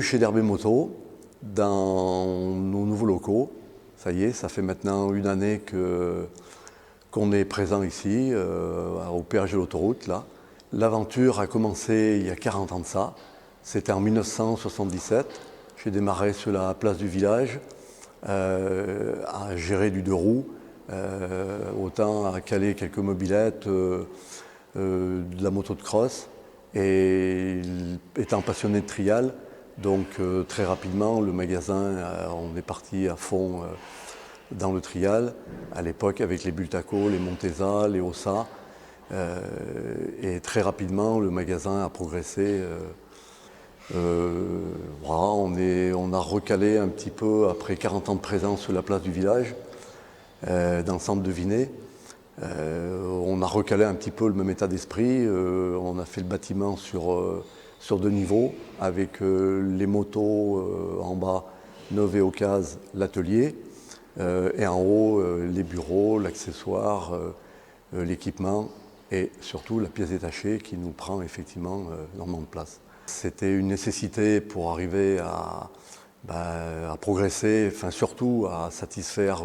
chez Derbé Moto, dans nos nouveaux locaux. Ça y est, ça fait maintenant une année qu'on est présent ici, au péage de l'autoroute, là. L'aventure a commencé il y a 40 ans de ça. C'était en 1977. J'ai démarré sur la place du village, à gérer du deux roues, autant à caler quelques mobylettes, de la moto de cross. Et étant passionné de trial, donc très rapidement, le magasin, on est parti à fond dans le trial, à l'époque avec les Bultaco, les Montesa, les Ossa. Et très rapidement, le magasin a progressé. Voilà, on a recalé un petit peu, après 40 ans de présence sur la place du village, dans le centre de Vinay. On a recalé un petit peu le même état d'esprit. On a fait le bâtiment sur deux niveaux, avec les motos en bas, Nové Ocase, l'atelier, et en haut, les bureaux, l'accessoire, l'équipement, et surtout la pièce détachée qui nous prend effectivement énormément de place. C'était une nécessité pour arriver à progresser, enfin surtout à satisfaire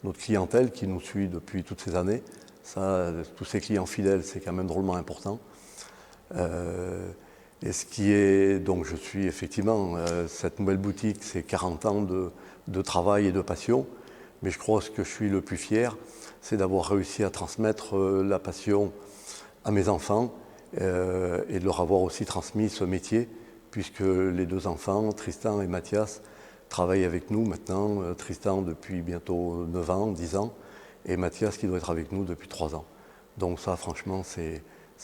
notre clientèle qui nous suit depuis toutes ces années. Ça, tous ces clients fidèles, c'est quand même drôlement important. Et ce qui est, donc je suis effectivement, cette nouvelle boutique, c'est 40 ans de travail et de passion, mais je crois que ce que je suis le plus fier, c'est d'avoir réussi à transmettre la passion à mes enfants et de leur avoir aussi transmis ce métier, puisque les deux enfants, Tristan et Mathias, travaillent avec nous maintenant. Tristan depuis bientôt 9 ans, 10 ans, et Mathias qui doit être avec nous depuis 3 ans. Donc ça, franchement, c'est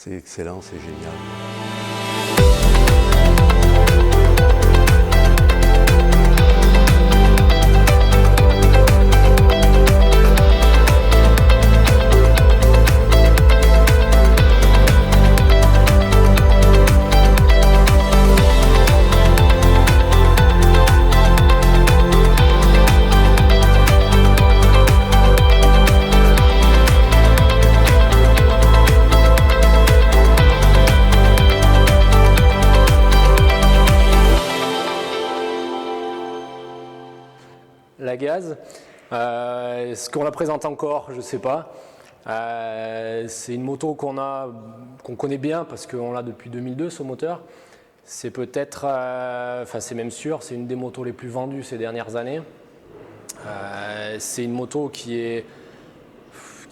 excellent, c'est génial. La Gaz, ce qu'on la présente encore, je ne sais pas. C'est une moto qu'on connaît bien parce qu'on l'a depuis 2002, ce moteur. C'est peut-être, c'est même sûr, c'est une des motos les plus vendues ces dernières années. C'est une moto qui est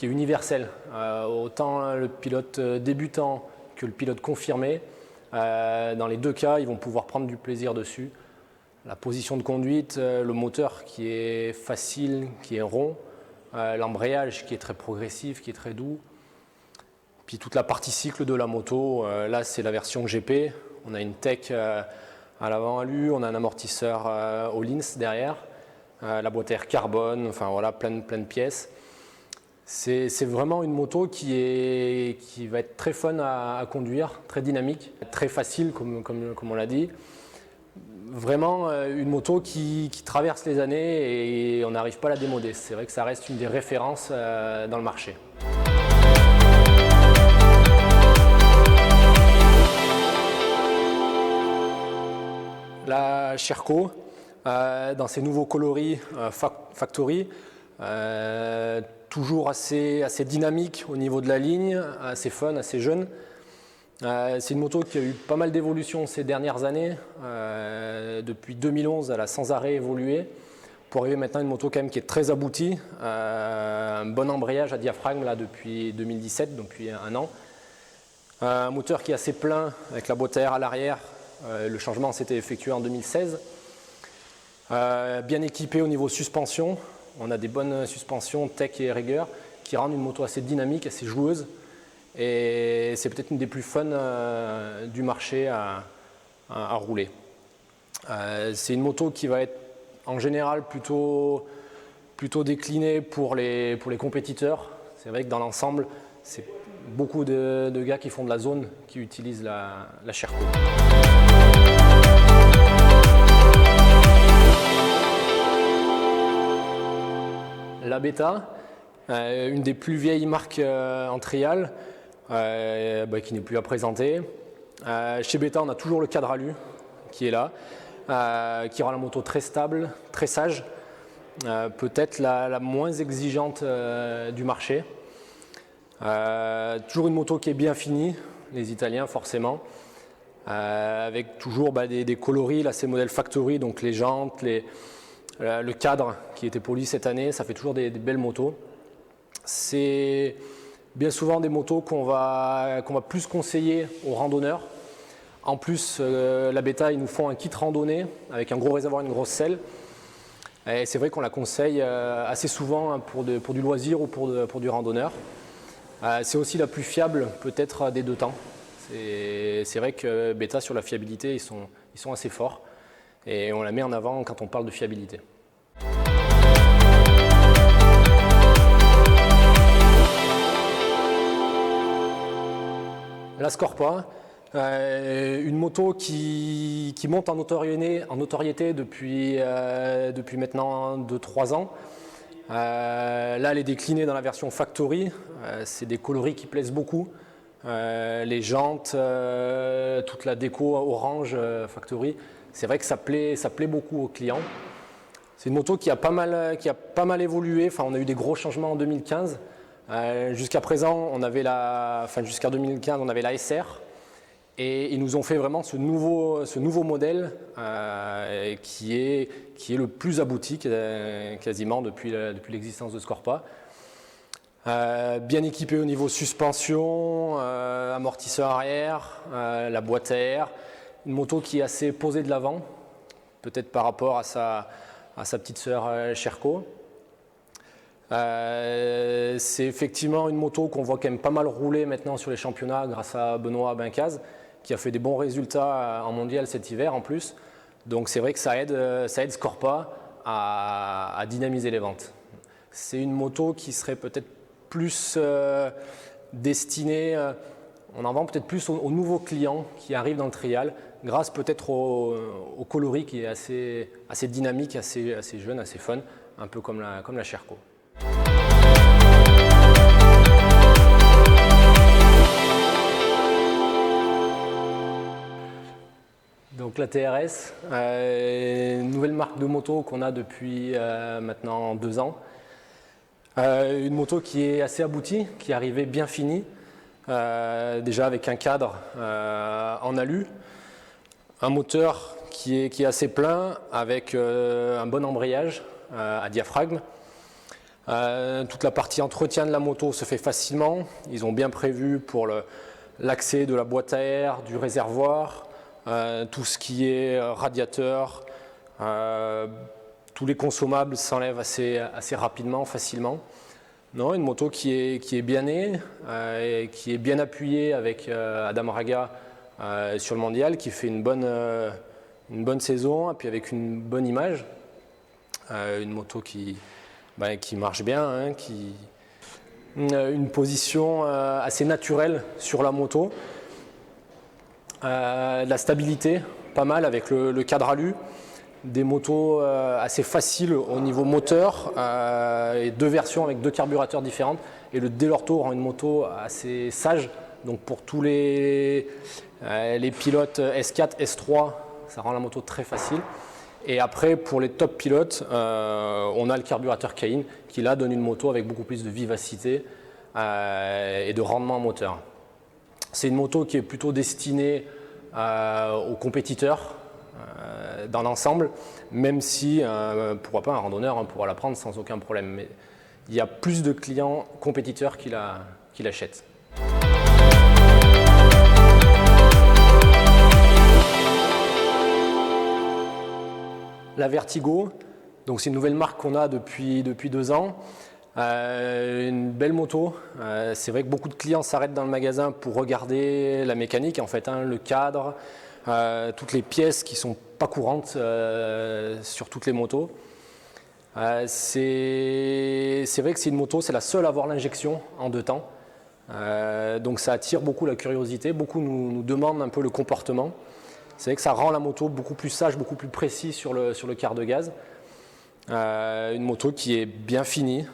universelle. Autant le pilote débutant que le pilote confirmé, dans les deux cas, ils vont pouvoir prendre du plaisir dessus. La position de conduite, le moteur qui est facile, qui est rond, l'embrayage qui est très progressif, qui est très doux. Puis toute la partie cycle de la moto, là c'est la version GP. On a une tech à l'avant alu, on a un amortisseur Öhlins derrière, la boîte à air carbone, enfin voilà, plein de pièces. C'est vraiment une moto qui va être très fun à conduire, très dynamique, très facile comme on l'a dit. Vraiment une moto qui traverse les années et on n'arrive pas à la démoder. C'est vrai que ça reste une des références dans le marché. La Sherco, dans ses nouveaux coloris Factory, toujours assez dynamique au niveau de la ligne, assez fun, assez jeune. C'est une moto qui a eu pas mal d'évolutions ces dernières années. Depuis 2011, elle a sans arrêt évolué pour arriver maintenant à une moto quand même qui est très aboutie. Un bon embrayage à diaphragme là, depuis 2017, depuis un an. Un moteur qui est assez plein avec la boîte à air à l'arrière. Le changement s'était effectué en 2016. Bien équipé au niveau suspension. On a des bonnes suspensions tech et rigueur qui rendent une moto assez dynamique, assez joueuse. Et c'est peut-être une des plus fun du marché à rouler. C'est une moto qui va être en général plutôt déclinée pour les compétiteurs. C'est vrai que dans l'ensemble, c'est beaucoup de gars qui font de la zone qui utilisent la Sherco. La Beta, une des plus vieilles marques en trial, qui n'est plus à présenter. Chez Beta, on a toujours le cadre alu qui est là. qui rend la moto très stable, très sage, peut-être la moins exigeante du marché. Toujours une moto qui est bien finie, les Italiens forcément, avec toujours des coloris, là c'est modèle factory, donc les jantes, le cadre qui était poli cette année, ça fait toujours des belles motos. C'est bien souvent des motos qu'on va plus conseiller aux randonneurs. En plus, la Beta, ils nous font un kit randonnée avec un gros réservoir et une grosse selle. Et c'est vrai qu'on la conseille assez souvent pour du loisir ou pour du randonneur. C'est aussi la plus fiable peut-être des deux temps. C'est vrai que Beta sur la fiabilité, ils sont assez forts. Et on la met en avant quand on parle de fiabilité. La Scorpa, une moto qui monte en notoriété depuis maintenant 2-3 ans. Là, elle est déclinée dans la version Factory. C'est des coloris qui plaisent beaucoup. Les jantes, toute la déco orange Factory, c'est vrai que ça plaît beaucoup aux clients. C'est une moto qui a pas mal évolué. Enfin, on a eu des gros changements en 2015. Jusqu'à présent, jusqu'à 2015, on avait la SR. Et ils nous ont fait vraiment ce nouveau modèle qui est le plus abouti quasiment depuis l'existence de Scorpa. Bien équipé au niveau suspension, amortisseur arrière, la boîte à air. Une moto qui est assez posée de l'avant, peut-être par rapport à sa petite sœur Sherco. C'est effectivement une moto qu'on voit quand même pas mal rouler maintenant sur les championnats grâce à Benoît Bincaz, qui a fait des bons résultats en mondial cet hiver en plus. Donc c'est vrai que ça aide Scorpa à dynamiser les ventes. C'est une moto qui serait peut-être plus destinée, on en vend peut-être plus aux nouveaux clients qui arrivent dans le trial, grâce peut-être au coloris qui est assez dynamique, assez jeune, assez fun, un peu comme la Sherco. Donc la TRS, une nouvelle marque de moto qu'on a depuis maintenant 2 ans. Une moto qui est assez aboutie, qui est arrivée bien finie, déjà avec un cadre en alu, un moteur qui est assez plein avec un bon embrayage à diaphragme. Toute la partie entretien de la moto se fait facilement. Ils ont bien prévu pour l'accès de la boîte à air, du réservoir, tout ce qui est radiateur, tous les consommables s'enlèvent assez rapidement, facilement. Non, une moto qui est bien née, qui est bien appuyée avec Adam Raga sur le mondial, qui fait une bonne saison et puis avec une bonne image. Une moto qui marche bien, hein, une position assez naturelle sur la moto. De la stabilité, pas mal avec le cadre alu, des motos assez faciles au niveau moteur, et 2 versions avec 2 carburateurs différents. Et le Delorto rend une moto assez sage, donc pour tous les pilotes S4, S3, ça rend la moto très facile. Et après, pour les top pilotes, on a le carburateur Cain qui là donne une moto avec beaucoup plus de vivacité et de rendement moteur. C'est une moto qui est plutôt destinée aux compétiteurs dans l'ensemble, même si, pourquoi pas, un randonneur pourra la prendre sans aucun problème. Mais il y a plus de clients compétiteurs qui l'achètent. La Vertigo, donc c'est une nouvelle marque qu'on a depuis 2 ans. Une belle moto. C'est vrai que beaucoup de clients s'arrêtent dans le magasin pour regarder la mécanique, en fait, hein, le cadre, toutes les pièces qui ne sont pas courantes sur toutes les motos. C'est vrai que c'est une moto, c'est la seule à avoir l'injection en 2 temps. Donc ça attire beaucoup la curiosité, beaucoup nous demandent un peu le comportement. C'est vrai que ça rend la moto beaucoup plus sage, beaucoup plus précis sur le quart de gaz. Une moto qui est bien finie,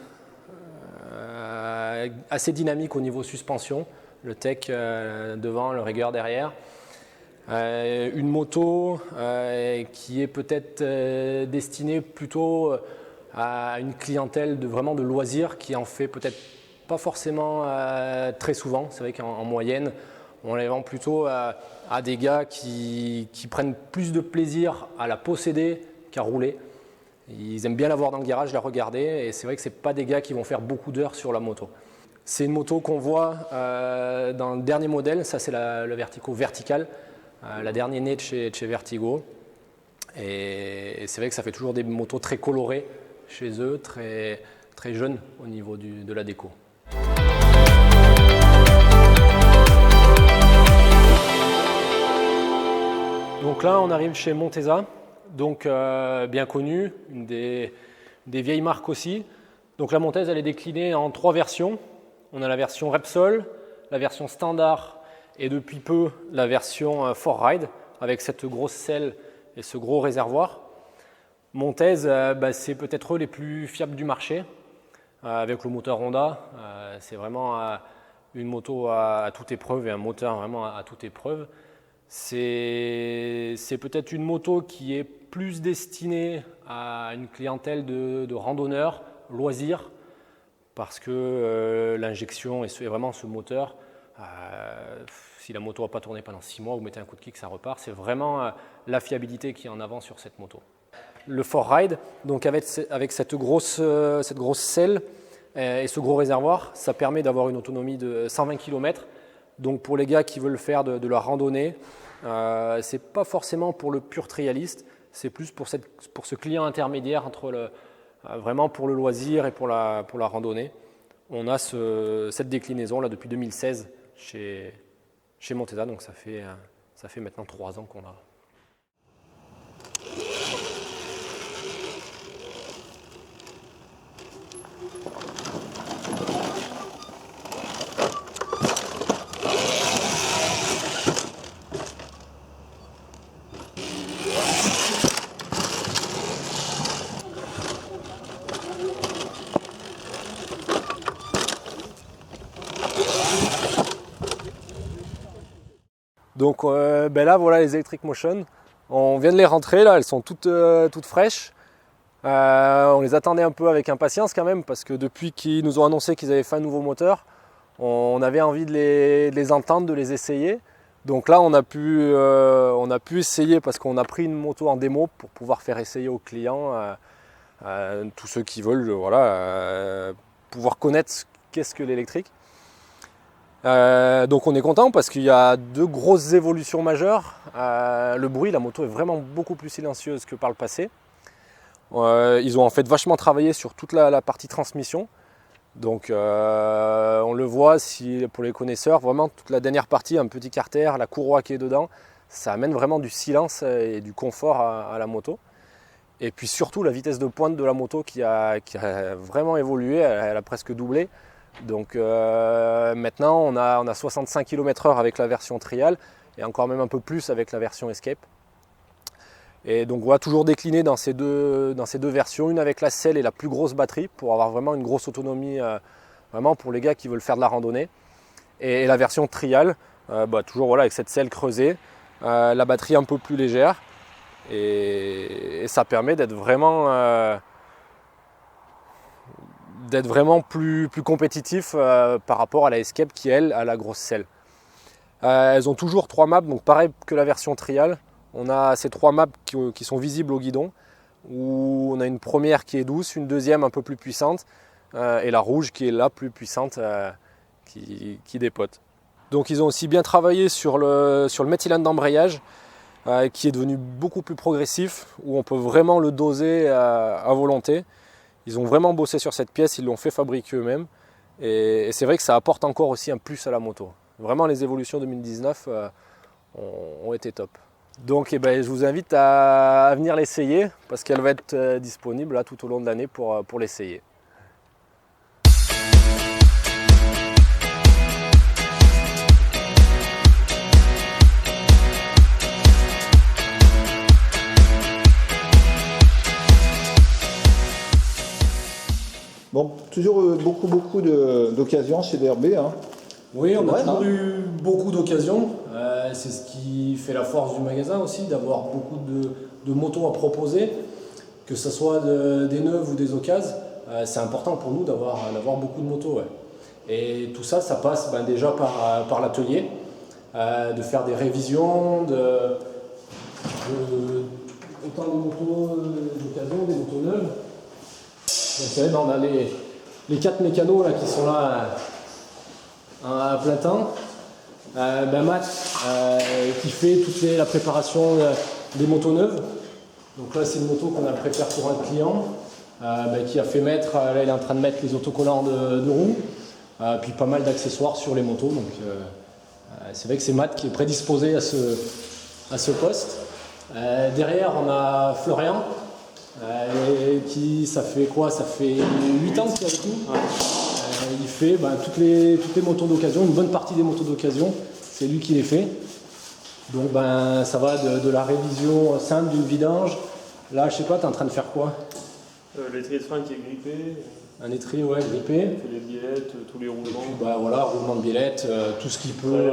assez dynamique au niveau suspension, le tech devant, le rigueur derrière. Une moto qui est peut-être destinée plutôt à une clientèle vraiment de loisirs qui en fait peut-être pas forcément très souvent. C'est vrai qu'en moyenne, on les vend plutôt à des gars qui prennent plus de plaisir à la posséder qu'à rouler. Ils aiment bien l'avoir dans le garage, la regarder, et c'est vrai que ce n'est pas des gars qui vont faire beaucoup d'heures sur la moto. C'est une moto qu'on voit dans le dernier modèle, ça c'est le Vertigo Vertical, la dernière née de chez Vertigo. Et c'est vrai que ça fait toujours des motos très colorées chez eux, très, très jeunes au niveau de la déco. Donc là, on arrive chez Montesa, donc bien connu, une des vieilles marques aussi. Donc la Montesa, elle est déclinée en 3 versions. On a la version Repsol, la version standard et depuis peu la version 4Ride avec cette grosse selle et ce gros réservoir. Montesa, c'est peut-être eux les plus fiables du marché avec le moteur Honda. C'est vraiment une moto à toute épreuve et un moteur vraiment à toute épreuve. C'est peut-être une moto qui est plus destinée à une clientèle de randonneurs, loisirs, parce que l'injection et vraiment ce moteur, si la moto n'a pas tourné pendant 6 mois, vous mettez un coup de kick, ça repart. C'est vraiment la fiabilité qui est en avant sur cette moto. Le 4Ride, donc avec cette grosse selle et ce gros réservoir, ça permet d'avoir une autonomie de 120 km. Donc pour les gars qui veulent faire de la randonnée, c'est pas forcément pour le pur trialiste, c'est plus pour ce client intermédiaire entre vraiment pour le loisir et pour la randonnée. On a cette déclinaison là depuis 2016 chez Montesa, donc ça fait maintenant 3 ans qu'on a. Donc là voilà les Electric Motion, on vient de les rentrer là, elles sont toutes fraîches. On les attendait un peu avec impatience quand même parce que depuis qu'ils nous ont annoncé qu'ils avaient fait un nouveau moteur, on avait envie de les entendre, de les essayer. Donc là on a pu essayer parce qu'on a pris une moto en démo pour pouvoir faire essayer aux clients, tous ceux qui veulent pouvoir connaître qu'est-ce que l'électrique. Donc on est content parce qu'il y a 2 grosses évolutions majeures. Le bruit, la moto est vraiment beaucoup plus silencieuse que par le passé. Ils ont en fait vachement travaillé sur toute la partie transmission. Donc on le voit pour les connaisseurs, vraiment toute la dernière partie, un petit carter, la courroie qui est dedans, ça amène vraiment du silence et du confort à la moto. Et puis surtout la vitesse de pointe de la moto qui a vraiment évolué, elle a presque doublé. Donc maintenant on a 65 km/h avec la version Trial et encore même un peu plus avec la version Escape. Et donc voilà, toujours décliné dans ces deux versions, une avec la selle et la plus grosse batterie pour avoir vraiment une grosse autonomie vraiment pour les gars qui veulent faire de la randonnée. Et la version Trial, toujours voilà, avec cette selle creusée, la batterie un peu plus légère et ça permet d'être vraiment plus compétitif par rapport à la Escape qui elle a la grosse selle. Elles ont toujours 3 maps, donc pareil que la version Trial. On a ces 3 maps qui sont visibles au guidon, où on a une première qui est douce, une deuxième un peu plus puissante, et la rouge qui est la plus puissante qui dépote. Donc ils ont aussi bien travaillé sur le méthylène d'embrayage, qui est devenu beaucoup plus progressif, où on peut vraiment le doser à volonté. Ils ont vraiment bossé sur cette pièce, ils l'ont fait fabriquer eux-mêmes, et c'est vrai que ça apporte encore aussi un plus à la moto. Vraiment les évolutions 2019 ont été top. Donc je vous invite à venir l'essayer parce qu'elle va être disponible là, tout au long de l'année pour l'essayer. Bon, toujours beaucoup d'occasions chez DRB. Hein. Oui, on a toujours eu beaucoup d'occasions. C'est ce qui fait la force du magasin aussi, d'avoir beaucoup de motos à proposer, que ce soit des neuves ou des occasions. C'est important pour nous d'avoir beaucoup de motos. Ouais. Et tout ça, ça passe déjà par l'atelier, de faire des révisions, autant des motos d'occasion, des motos neuves. Donc, vous savez, on a les 4 mécanos là, qui sont là à plein temps. Matt qui fait toute la préparation des motos neuves. Donc là, c'est une moto qu'on a préparée pour un client qui a fait mettre, là il est en train de mettre les autocollants de roues, puis pas mal d'accessoires sur les motos. Donc c'est vrai que c'est Matt qui est prédisposé à ce poste. Derrière, on a Florian, ça fait 8 ans qu'il est avec nous. Il fait toutes les motos d'occasion, une bonne partie des motos d'occasion, c'est lui qui les fait. Donc ça va de la révision simple d'une vidange. Là, je sais pas, tu es en train de faire quoi? L'étrier de frein qui est grippé. Un étrier, ouais, grippé. On fait les biellettes, tous les roulements. Et puis, voilà, roulement de biellette, tout ce qui peut.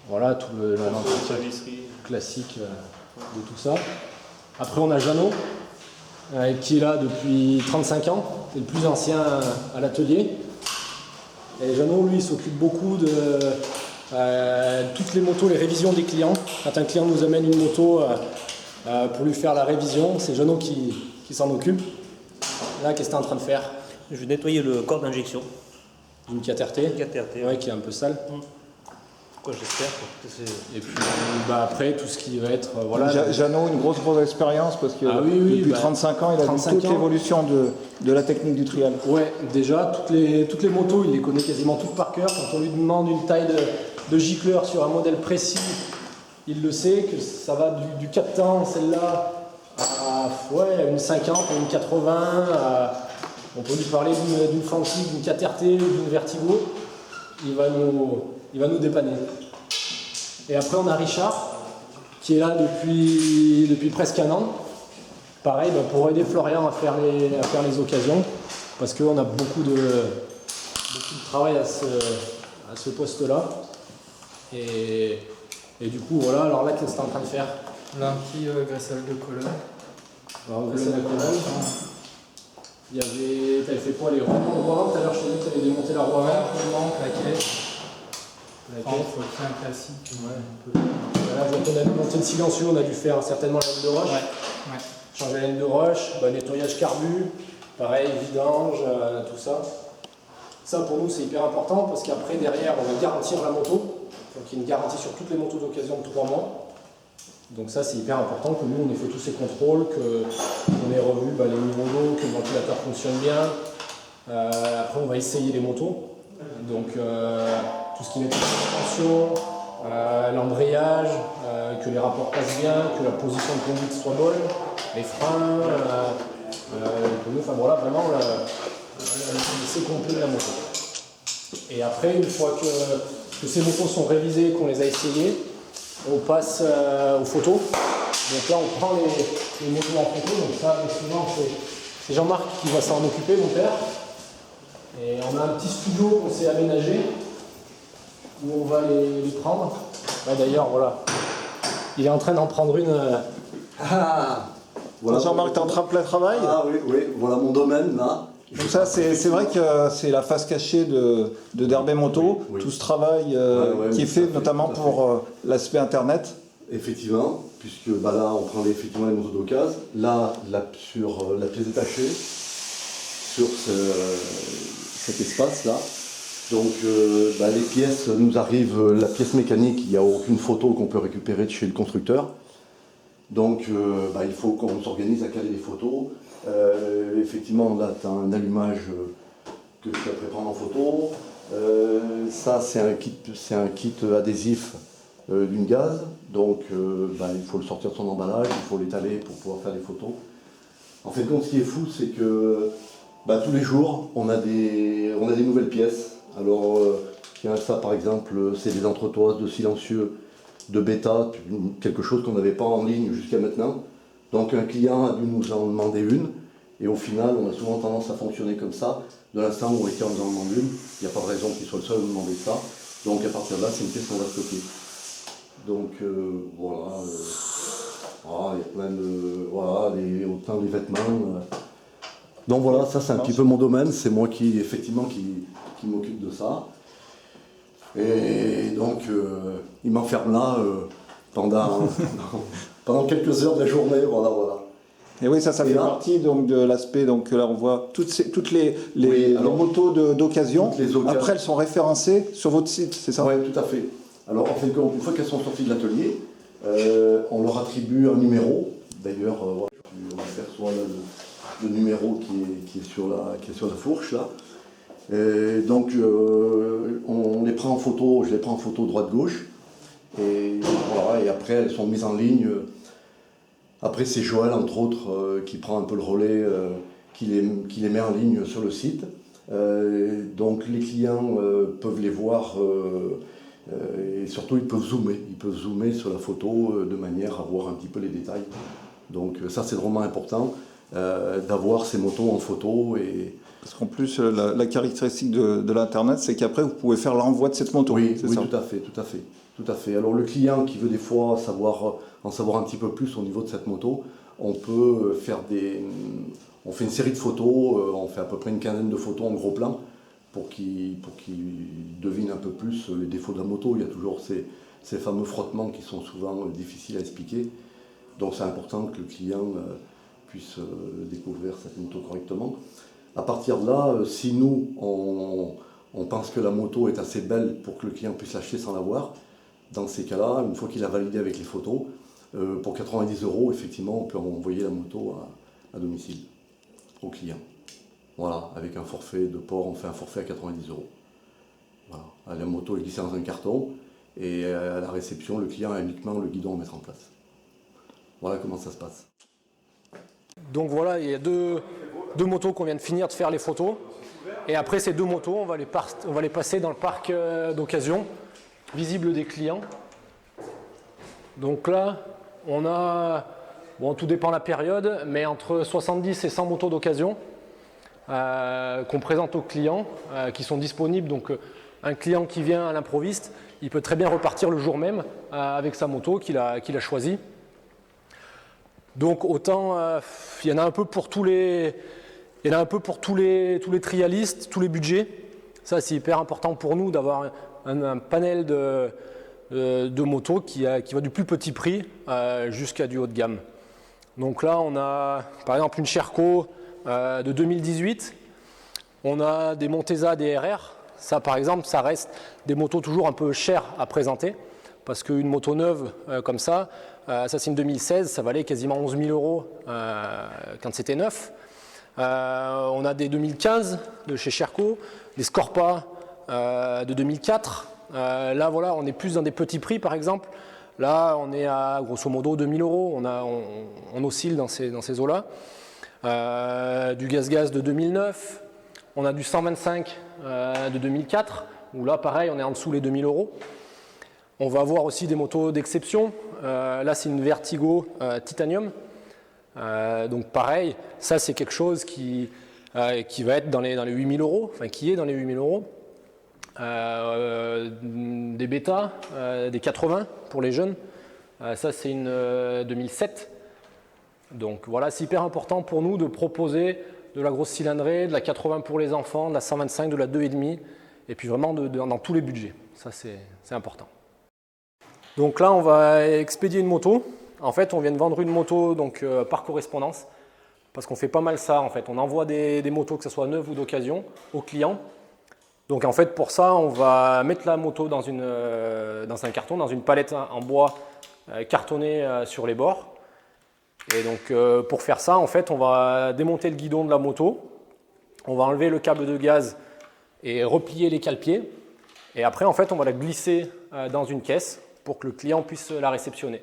Voilà, tout l'entretien classique de tout ça. Après, on a Jeannot, qui est là depuis 35 ans, c'est le plus ancien à l'atelier. Et Jeannot, lui, s'occupe beaucoup de toutes les motos, les révisions des clients. Quand un client nous amène une moto pour lui faire la révision, c'est Jeannot qui s'en occupe. Là, qu'est-ce que tu es en train de faire? Je vais nettoyer le corps d'injection. D'une 4RT. 4RT. Ouais, qui est un peu sale. Quoi, j'espère. Et puis après, tout ce qui va être. Jeannot, une grosse expérience parce que depuis 35 ans, il a vu toute l'évolution de la technique du trial. Ouais, déjà, toutes les motos, il les connaît quasiment toutes par cœur. Quand on lui demande une taille de gicleur sur un modèle précis, il le sait, que ça va du 4 temps, celle-là, à une 50, à une 80. On peut lui parler d'une Fancy, d'une 4RT, d'une Vertigo. Il va nous dépanner. Et après, on a Richard, qui est là depuis presque un an. Pareil, pour aider Florian à faire les occasions, parce qu'on a beaucoup de travail à ce poste-là. Et du coup, voilà, alors là, qu'est-ce que tu es en train de faire? Là, un petit graissage de colonne. Alors, la colonne. T'avais fait quoi, les roulements de roue? Tout à l'heure, je t'ai dit que tu avais démonté la roue avant. Roulement, plaquette. Plaquette. Un classique. Ouais. Là, donc on a démonté le silencieux, on a dû faire certainement la laine de roche. Ouais. Changer la laine de roche, nettoyage carbu, pareil, vidange, tout ça. Ça, pour nous, c'est hyper important parce qu'après, derrière, on va garantir la moto. Donc, il y a une garantie sur toutes les motos d'occasion de 3 mois. Donc ça, c'est hyper important que nous, on ait fait tous ces contrôles, qu'on ait revu les niveaux d'eau, que le ventilateur fonctionne bien. Après, on va essayer les motos. Donc, tout ce qui est suspension, l'embrayage, que les rapports passent bien, que la position de conduite soit bonne, les freins, enfin voilà, vraiment c'est complet de la moto. Et après, une fois que ces motos sont révisées, qu'on les a essayées, on passe aux photos. Donc là, on prend les motos en photo. Donc ça, souvent, c'est Jean-Marc qui va s'en occuper, mon père. Et on a un petit studio qu'on s'est aménagé où on va les prendre. Là, d'ailleurs, voilà. Il est en train d'en prendre une. Voilà. Jean-Marc, tu es en train de plein travail. Ah oui, voilà mon domaine là. Donc ça, c'est vrai que c'est la face cachée de Derbet Moto, Oui. tout ce travail qui est fait notamment pour l'aspect internet. Effectivement, puisque là on prend effectivement les motos d'occasion. Là, sur la pièce détachée, sur cet espace là. Donc les pièces nous arrivent, la pièce mécanique, il n'y a aucune photo qu'on peut récupérer de chez le constructeur. Donc il faut qu'on s'organise à caler les photos. Effectivement, là, tu as un allumage que tu vas prendre en photo. Ça, c'est un kit adhésif d'une gaz. Donc, il faut le sortir de son emballage, il faut l'étaler pour pouvoir faire des photos. En fait, ce qui est fou, c'est que tous les jours, on a des nouvelles pièces. Alors, ça, par exemple, c'est des entretoises de silencieux de bêta, quelque chose qu'on n'avait pas en ligne jusqu'à maintenant. Donc un client a dû nous en demander une, et au final, on a souvent tendance à fonctionner comme ça. De l'instant où on nous en demande une, il n'y a pas de raison qu'il soit le seul à nous demander ça. Donc à partir de là, c'est une pièce qu'on va stocker. Donc voilà, il y a plein de... Voilà, autant les vêtements. Donc voilà, ça c'est un petit peu mon domaine, c'est moi qui m'occupe de ça. Et donc il m'enferme là pendant quelques heures de la journée, voilà. Et oui, ça fait partie donc de l'aspect, donc là on voit toutes les motos d'occasion. Après, elles sont référencées sur votre site, c'est ça? Oui, tout à fait. Alors en fait, une fois qu'elles sont sorties de l'atelier, on leur attribue un numéro. D'ailleurs, on aperçoit là, le numéro qui est sur la fourche là. Et donc on les prend en photo, je les prends en photo droite-gauche. Et voilà, et après elles sont mises en ligne. Après, c'est Joël, entre autres, qui prend un peu le relais, qui les met en ligne sur le site. Donc, les clients peuvent les voir et surtout, ils peuvent zoomer. Ils peuvent zoomer sur la photo de manière à voir un petit peu les détails. Donc, ça, c'est vraiment important d'avoir ces motos en photo. Parce qu'en plus, la caractéristique de l'Internet, c'est qu'après, vous pouvez faire l'envoi de cette moto. Oui, tout à fait. Alors, le client qui veut des fois en savoir un petit peu plus au niveau de cette moto, on peut on fait une série de photos, on fait à peu près une quinzaine de photos en gros plan pour qu'il devine un peu plus les défauts de la moto. Il y a toujours ces fameux frottements qui sont souvent difficiles à expliquer. Donc c'est important que le client puisse découvrir cette moto correctement. À partir de là, si nous, on pense que la moto est assez belle pour que le client puisse l'acheter sans l'avoir, dans ces cas-là, une fois qu'il a validé avec les photos, pour 90 €, effectivement, on peut envoyer la moto à domicile au client. Voilà, avec un forfait de port, on fait un forfait à 90 €. Voilà. La moto est glissée dans un carton et à la réception, le client a uniquement le guidon à mettre en place. Voilà comment ça se passe. Donc voilà, il y a deux motos qu'on vient de finir de faire les photos. Et après ces deux motos, on va les passer dans le parc d'occasion, visible des clients. Donc là, on a, tout dépend de la période, mais entre 70 et 100 motos d'occasion qu'on présente aux clients, qui sont disponibles. Donc un client qui vient à l'improviste, il peut très bien repartir le jour même avec sa moto qu'il a choisie. Donc autant, il y en a un peu pour tous les trialistes, tous les budgets. Ça, c'est hyper important pour nous d'avoir un panel de motos qui va du plus petit prix jusqu'à du haut de gamme. Donc là, on a par exemple une Sherco de 2018. On a des Montesa DRR. Ça, par exemple, ça reste des motos toujours un peu chères à présenter parce qu'une moto neuve comme ça, c'est une 2016, ça valait quasiment 11 000 € quand c'était neuf. On a des 2015 de chez Sherco, des Scorpa de 2004. Là, voilà, on est plus dans des petits prix, par exemple. Là, on est à grosso modo 2 000 €. On oscille dans ces eaux-là. Du gaz de 2009. On a du 125 de 2004, où là, pareil, on est en dessous les 2 000 €. On va avoir aussi des motos d'exception. Là, c'est une Vertigo Titanium. Donc pareil, ça c'est quelque chose qui va être dans les 8 000 €, enfin qui est dans les 8 000 €. Des Beta, des 80 pour les jeunes. Ça c'est une 2007. Donc voilà, c'est hyper important pour nous de proposer de la grosse cylindrée, de la 80 pour les enfants, de la 125, de la 2,5 et puis vraiment dans tous les budgets. Ça c'est important. Donc là, on va expédier une moto. En fait, on vient de vendre une moto donc, par correspondance parce qu'on fait pas mal ça. En fait, on envoie des motos, que ce soit neuves ou d'occasion, aux clients. Donc en fait, pour ça, on va mettre la moto dans un carton, dans une palette en bois cartonnée sur les bords. Et donc pour faire ça, en fait, on va démonter le guidon de la moto. On va enlever le câble de gaz et replier les cale-pieds. Et après, en fait, on va la glisser dans une caisse pour que le client puisse la réceptionner.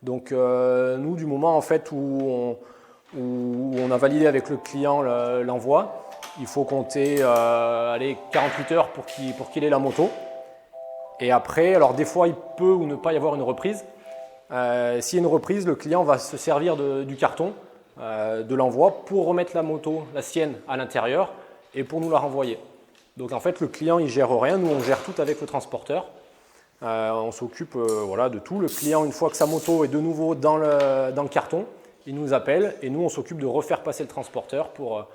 Donc nous, du moment en fait où on a validé avec le client l'envoi, il faut compter 48 heures pour qu'il ait la moto. Et après, alors des fois, il peut ou ne pas y avoir une reprise. S'il y a une reprise, le client va se servir du carton de l'envoi pour remettre la moto, la sienne, à l'intérieur et pour nous la renvoyer. Donc en fait, le client, il gère rien. Nous, on gère tout avec le transporteur. On s'occupe voilà, de tout. Le client, une fois que sa moto est de nouveau dans le carton, il nous appelle et nous, on s'occupe de refaire passer le transporteur pour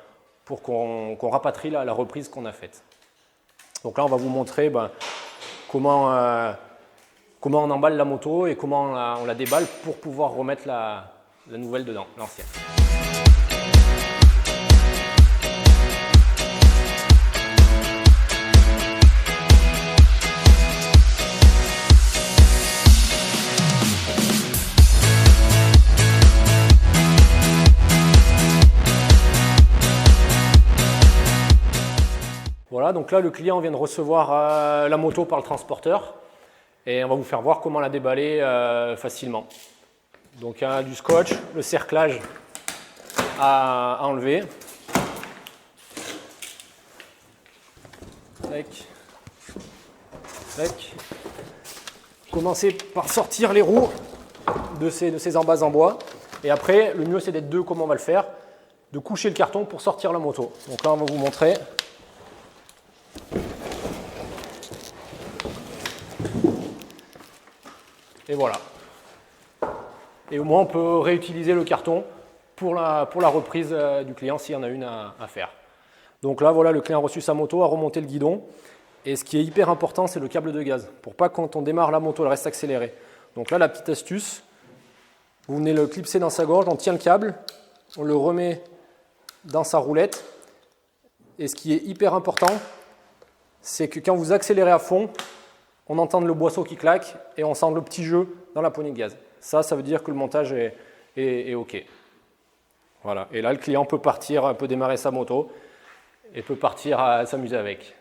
qu'on rapatrie la reprise qu'on a faite. Donc là, on va vous montrer comment on emballe la moto et comment on la déballe pour pouvoir remettre la nouvelle dedans, l'ancienne. Voilà, donc là, le client vient de recevoir la moto par le transporteur et on va vous faire voir comment la déballer facilement. Donc, il y a du scotch, le cerclage à enlever. Tac. Tac. Commencez par sortir les roues de ces embases en bois. Et après, le mieux, c'est d'être deux, comme on va le faire, de coucher le carton pour sortir la moto. Donc là, on va vous montrer. Et voilà. Et au moins, on peut réutiliser le carton pour la reprise du client s'il y en a une à faire. Donc là, voilà, le client a reçu sa moto, a remonté le guidon. Et ce qui est hyper important, c'est le câble de gaz. Pour pas que quand on démarre la moto, elle reste accélérée. Donc là, la petite astuce, vous venez le clipser dans sa gorge, on tient le câble, on le remet dans sa roulette. Et ce qui est hyper important, c'est que quand vous accélérez à fond, on entend le boisseau qui claque et on sent le petit jeu dans la poignée de gaz. Ça veut dire que le montage est OK. Voilà. Et là, le client peut partir, peut démarrer sa moto et peut partir à s'amuser avec.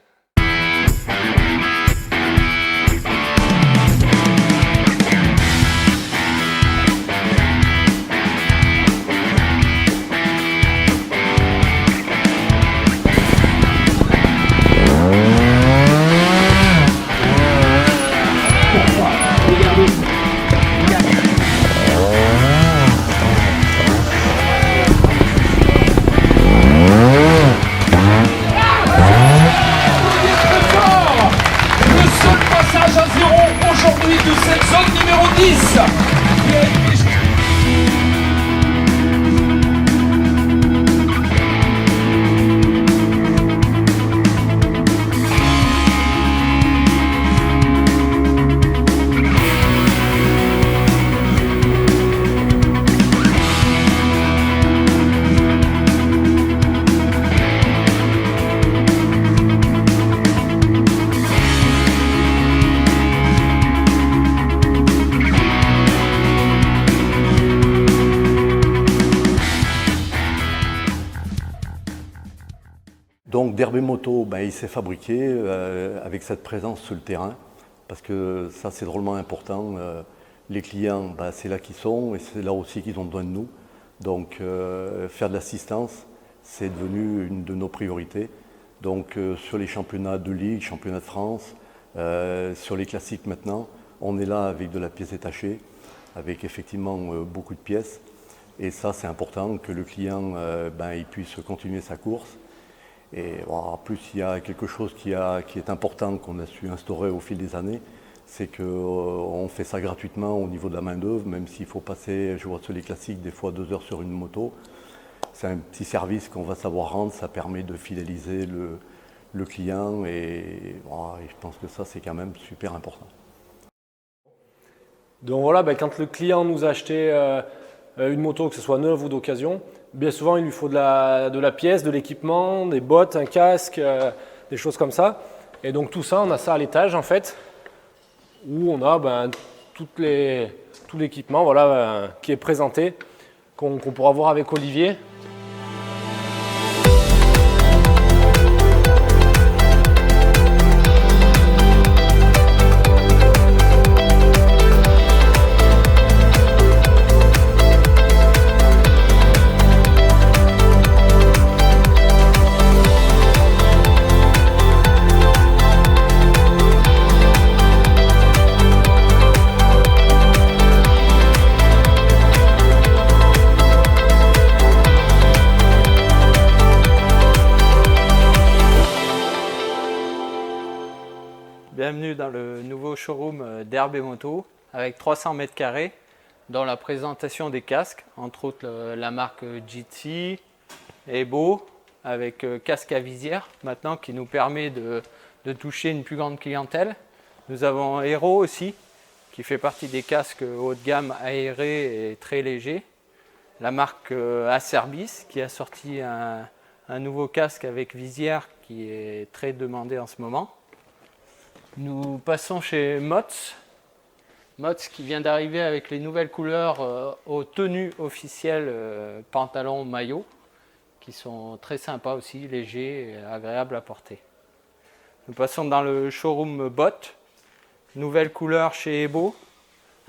Donc Derby Moto, il s'est fabriqué avec cette présence sur le terrain, parce que ça c'est drôlement important. Les clients, c'est là qu'ils sont et c'est là aussi qu'ils ont besoin de nous. Donc faire de l'assistance, c'est devenu une de nos priorités. Donc sur les championnats de Ligue, championnats de France, sur les classiques maintenant, on est là avec de la pièce détachée, avec effectivement beaucoup de pièces. Et ça c'est important que le client il puisse continuer sa course. Et en plus, il y a quelque chose qui est important qu'on a su instaurer au fil des années, c'est qu'on fait ça gratuitement au niveau de la main-d'œuvre, même s'il faut passer, je vois sur les classiques, des fois 2 heures sur une moto. C'est un petit service qu'on va savoir rendre, ça permet de fidéliser le client et je pense que ça, c'est quand même super important. Donc voilà, quand le client nous a acheté une moto, que ce soit neuve ou d'occasion, bien souvent il lui faut de la pièce, de l'équipement, des bottes, un casque, des choses comme ça. Et donc tout ça, on a ça à l'étage en fait, où on a tout l'équipement qui est présenté, qu'on pourra voir avec Olivier. Bienvenue dans le nouveau showroom d'Herbe et Moto avec 300 mètres carrés dans la présentation des casques, entre autres la marque Jitsi, Ebo, avec casque à visière maintenant qui nous permet de toucher une plus grande clientèle. Nous avons Hero aussi qui fait partie des casques haut de gamme aérés et très légers. La marque Acerbis qui a sorti un nouveau casque avec visière qui est très demandé en ce moment. Nous passons chez Mott's. Mott's qui vient d'arriver avec les nouvelles couleurs aux tenues officielles pantalon maillot qui sont très sympas aussi, légers et agréables à porter. Nous passons dans le showroom Bot. Nouvelle couleur chez Ebo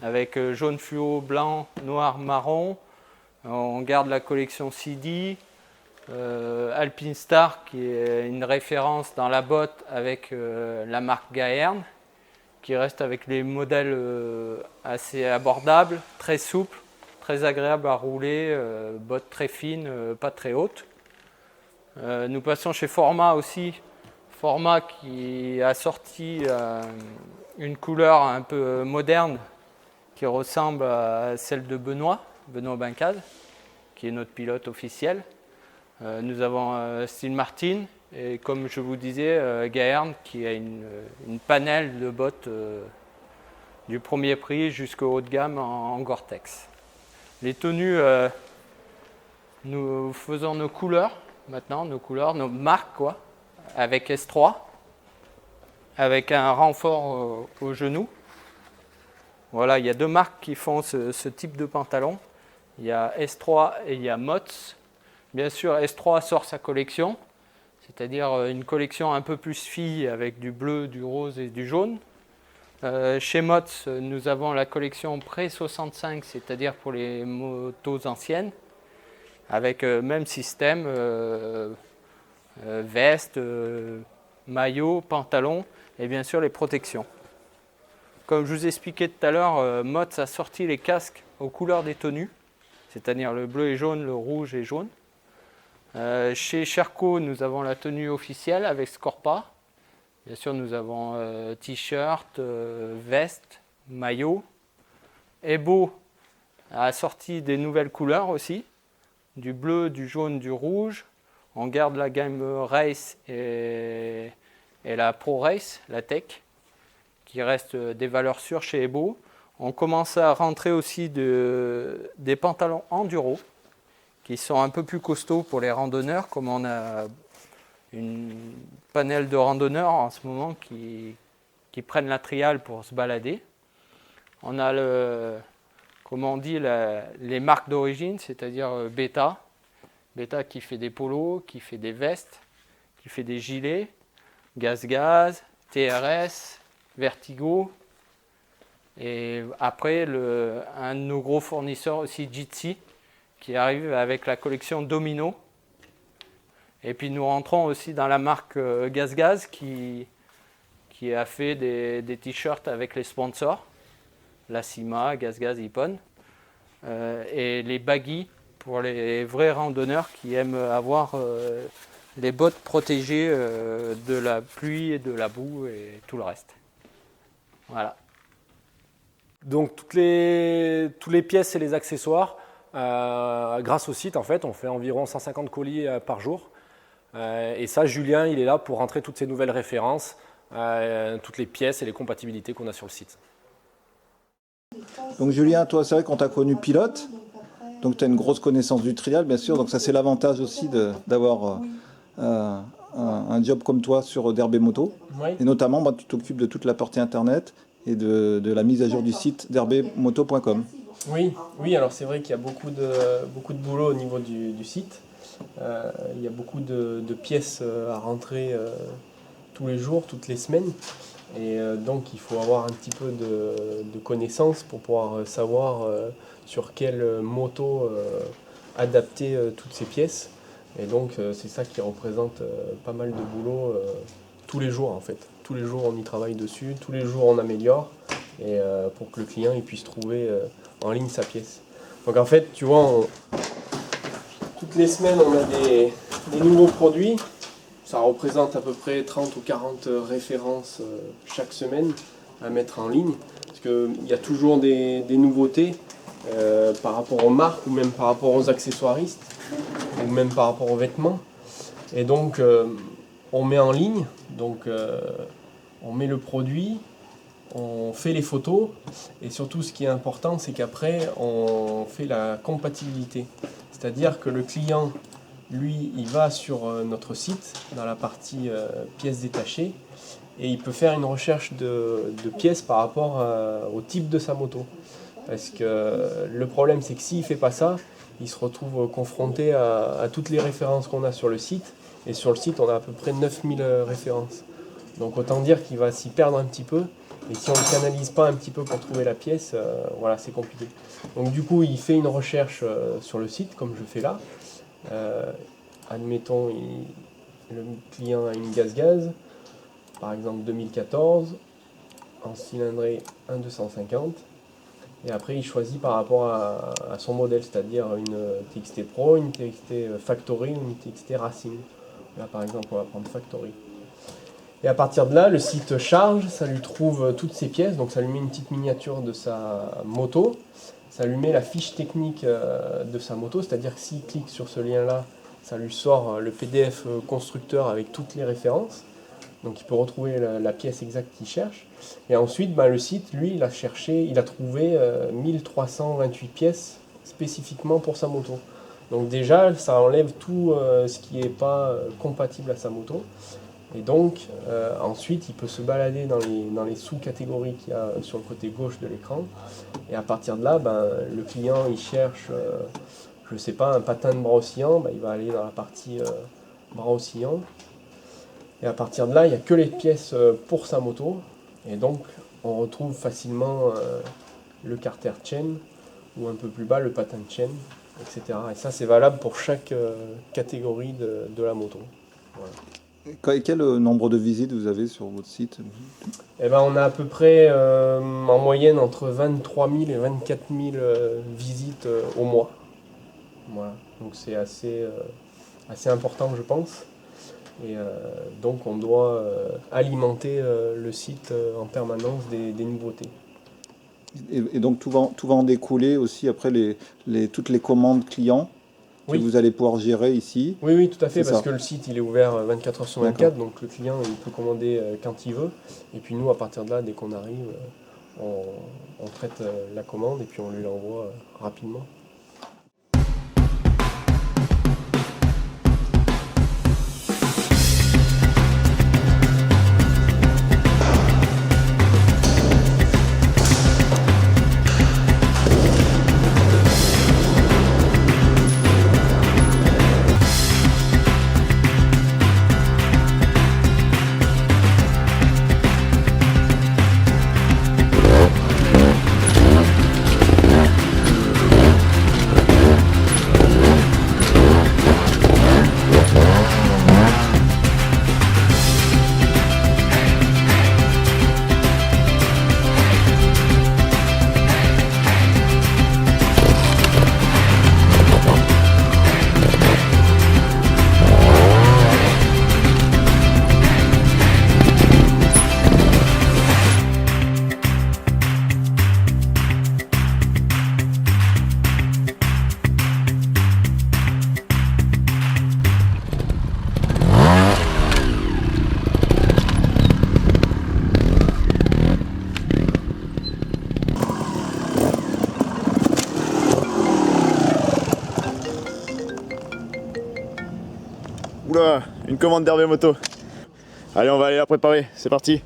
avec jaune fluo, blanc, noir, marron. On garde la collection CD. Alpine Star qui est une référence dans la botte avec la marque Gaerne qui reste avec les modèles assez abordables, très souples, très agréables à rouler, bottes très fines, pas très hautes. Nous passons chez Forma aussi, Forma qui a sorti une couleur un peu moderne qui ressemble à celle de Benoît Bincade qui est notre pilote officiel. Nous avons Steel Martin et comme je vous disais, Gaerne qui a une panelle de bottes du premier prix jusqu'au haut de gamme en Gore-Tex. Les tenues, nous faisons nos couleurs maintenant, nos marques quoi, avec S3, avec un renfort au genou. Voilà, il y a deux marques qui font ce type de pantalon. Il y a S3 et il y a Mott's. Bien sûr, S3 sort sa collection, c'est-à-dire une collection un peu plus fille avec du bleu, du rose et du jaune. Chez Mott's, nous avons la collection pré-65, c'est-à-dire pour les motos anciennes, avec même système, veste, maillot, pantalon et bien sûr les protections. Comme je vous expliquais tout à l'heure, Mott's a sorti les casques aux couleurs des tenues, c'est-à-dire le bleu et jaune, le rouge et jaune. Chez Sherco, nous avons la tenue officielle avec Scorpa. Bien sûr, nous avons t-shirt, veste, maillot. Ebo a sorti des nouvelles couleurs aussi, du bleu, du jaune, du rouge. On garde la gamme Race et la Pro Race, la Tech, qui reste des valeurs sûres chez Ebo. On commence à rentrer aussi des pantalons enduro, qui sont un peu plus costauds pour les randonneurs, comme on a une panel de randonneurs en ce moment qui prennent la trial pour se balader. On a comme on dit, les marques d'origine, c'est-à-dire Beta qui fait des polos, qui fait des vestes, qui fait des gilets, Gaz, TRS, Vertigo. Et après, un de nos gros fournisseurs aussi, Jitsi, qui arrive avec la collection Domino. Et puis nous rentrons aussi dans la marque Gaz qui a fait des t-shirts avec les sponsors, la Cima, Gaz, Ippon, et les baggy pour les vrais randonneurs qui aiment avoir les bottes protégées de la pluie et de la boue et tout le reste. Voilà. Donc toutes les pièces et les accessoires, grâce au site en fait, on fait environ 150 colis par jour. Et ça, Julien, il est là pour rentrer toutes ces nouvelles références, toutes les pièces et les compatibilités qu'on a sur le site. Donc Julien, toi c'est vrai qu'on t'a connu pilote, donc tu as une grosse connaissance du trial bien sûr, donc ça c'est l'avantage aussi d'avoir un job comme toi sur d'Herbe et Moto. Oui. Et notamment tu t'occupes de toute la partie internet et de la mise à jour du site d'herbemoto.com. Oui, alors c'est vrai qu'il y a beaucoup de boulot au niveau du site. Il y a beaucoup de pièces à rentrer tous les jours, toutes les semaines. Et donc il faut avoir un petit peu de connaissances pour pouvoir savoir sur quelle moto adapter toutes ces pièces. Et donc c'est ça qui représente pas mal de boulot tous les jours en fait. Tous les jours on y travaille dessus, tous les jours on améliore et pour que le client il puisse trouver en ligne sa pièce. Donc en fait tu vois, toutes les semaines on a des nouveaux produits ça représente à peu près 30 ou 40 références chaque semaine à mettre en ligne. Parce qu'il y a toujours des nouveautés par rapport aux marques ou même par rapport aux accessoiristes ou même par rapport aux vêtements. Et donc on met en ligne, donc on met le produit, on fait les photos et surtout ce qui est important c'est qu'après on fait la compatibilité. C'est-à-dire que le client, lui, il va sur notre site dans la partie pièces détachées et il peut faire une recherche de pièces par rapport au type de sa moto. Parce que le problème c'est que s'il ne fait pas ça, il se retrouve confronté à toutes les références qu'on a sur le site. Et sur le site, on a à peu près 9000 références. Donc autant dire qu'il va s'y perdre un petit peu. Et si on ne canalise pas un petit peu pour trouver la pièce, voilà, c'est compliqué. Donc du coup, il fait une recherche sur le site, comme je fais là. Admettons, le client a une gaz-gaz, par exemple 2014, en cylindrée 1,250. Et après, il choisit par rapport à son modèle, c'est-à-dire une TXT Pro, une TXT Factory ou une TXT Racing. Là, par exemple, on va prendre Factory. Et à partir de là, le site charge, ça lui trouve toutes ses pièces, donc ça lui met une petite miniature de sa moto, ça lui met la fiche technique de sa moto, c'est-à-dire que s'il clique sur ce lien-là, ça lui sort le PDF constructeur avec toutes les références, donc il peut retrouver la pièce exacte qu'il cherche. Et ensuite, le site, lui, il a trouvé 1328 pièces spécifiquement pour sa moto. Donc déjà, ça enlève tout ce qui n'est pas compatible à sa moto. Et donc, ensuite, il peut se balader dans les sous-catégories qu'il y a sur le côté gauche de l'écran. Et à partir de là, le client, il cherche, je ne sais pas, un patin de bras oscillant, il va aller dans la partie bras oscillant. Et à partir de là, il n'y a que les pièces pour sa moto. Et donc, on retrouve facilement le carter chain, ou un peu plus bas, le patin de chaîne, etc. Et ça, c'est valable pour chaque catégorie de la moto. Voilà. Quel nombre de visites vous avez sur votre site? On a à peu près en moyenne entre 23 000 et 24 000 visites au mois. Voilà. Donc c'est assez important, je pense. Et donc on doit alimenter le site en permanence des nouveautés. Et donc tout va en découler aussi après toutes les commandes clients que vous allez pouvoir gérer ici. Oui, tout à fait, parce que le site il est ouvert 24 heures sur 24, donc le client il peut commander quand il veut. Et puis nous, à partir de là, dès qu'on arrive, on traite la commande et puis on lui l'envoie rapidement. Oula, une commande d'Hervé Moto. Allez, on va aller la préparer, c'est parti.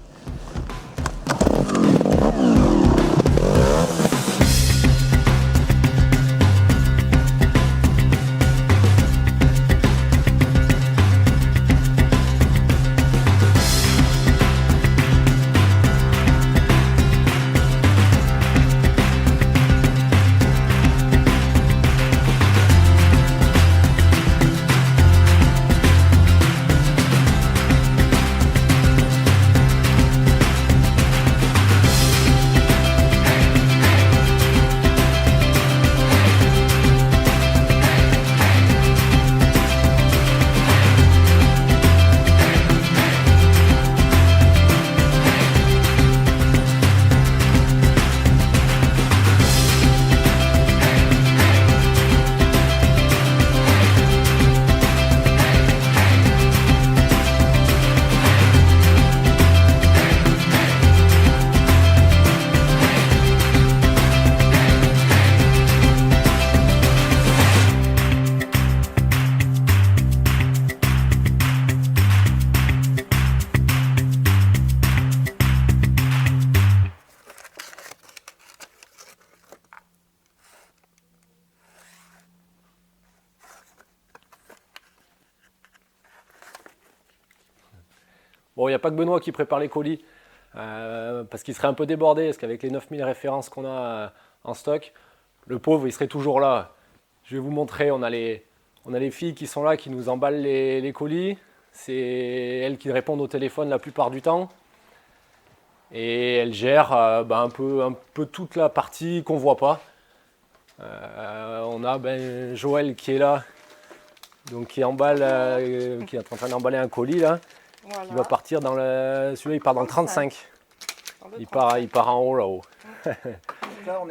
Bon, il n'y a pas que Benoît qui prépare les colis, parce qu'il serait un peu débordé, parce qu'avec les 9000 références qu'on a en stock, le pauvre, il serait toujours là. Je vais vous montrer, on a les filles qui sont là, qui nous emballent les colis. C'est elles qui répondent au téléphone la plupart du temps. Et elles gèrent un peu toute la partie qu'on ne voit pas. On a Joël qui est là, donc qui est en train d'emballer un colis là, voilà. Qui va partir dans celui-là il part dans le 35. Il part en haut là-haut. Là,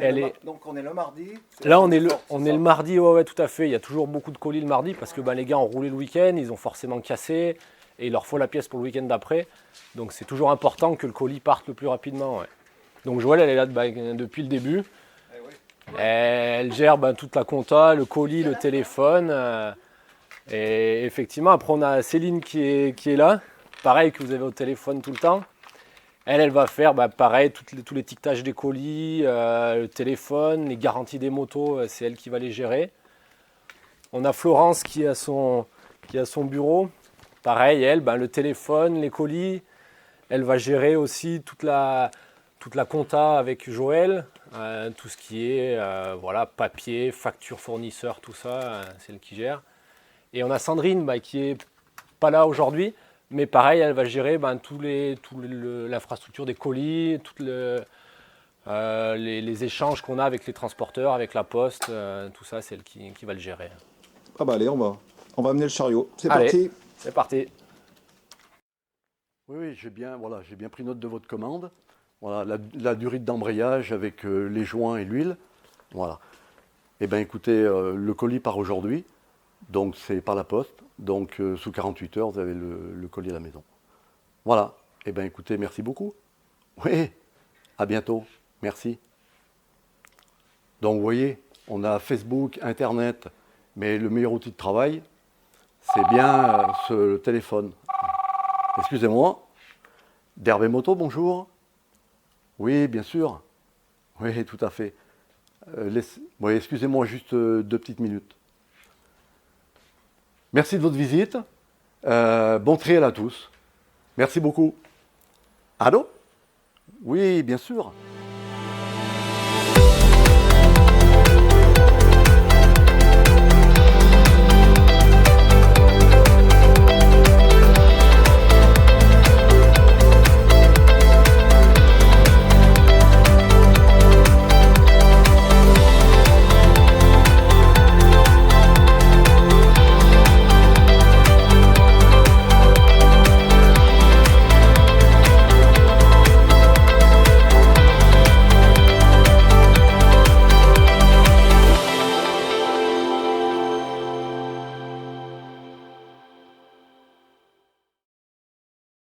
donc on est le mardi. Là on est le mardi, ouais, tout à fait. Il y a toujours beaucoup de colis le mardi parce que les gars ont roulé le week-end, ils ont forcément cassé et il leur faut la pièce pour le week-end d'après. Donc c'est toujours important que le colis parte le plus rapidement. Ouais. Donc Joël elle est là depuis le début. Elle gère toute la compta, le colis, le téléphone. Et effectivement, après on a Céline qui est là, pareil que vous avez au téléphone tout le temps. Elle va faire pareil, tous les étiquetages des colis, le téléphone, les garanties des motos, c'est elle qui va les gérer. On a Florence qui a son bureau. Pareil, elle, le téléphone, les colis. Elle va gérer aussi toute la compta avec Joël. Tout ce qui est papier, facture fournisseur, tout ça, c'est elle qui gère. Et on a Sandrine qui est pas là aujourd'hui, mais pareil, elle va gérer l'infrastructure des colis, les échanges qu'on a avec les transporteurs, avec la poste, tout ça, c'est elle qui va le gérer. Ah allez, on va amener le chariot. C'est allez, parti. C'est parti. Oui, j'ai bien pris note de votre commande. Voilà, la durée d'embrayage avec les joints et l'huile. Voilà. Eh bien, écoutez, le colis part aujourd'hui. Donc, c'est par la poste. Donc, sous 48 heures, vous avez le colis à la maison. Voilà. Eh bien, écoutez, merci beaucoup. Oui, à bientôt. Merci. Donc, vous voyez, on a Facebook, Internet, mais le meilleur outil de travail, c'est bien le téléphone. Excusez-moi. D'Herbe Moto, bonjour. Oui, bien sûr. Oui, tout à fait. Excusez-moi juste 2 petites minutes. Merci de votre visite. Bon trial à tous. Merci beaucoup. Allô ? Oui, bien sûr.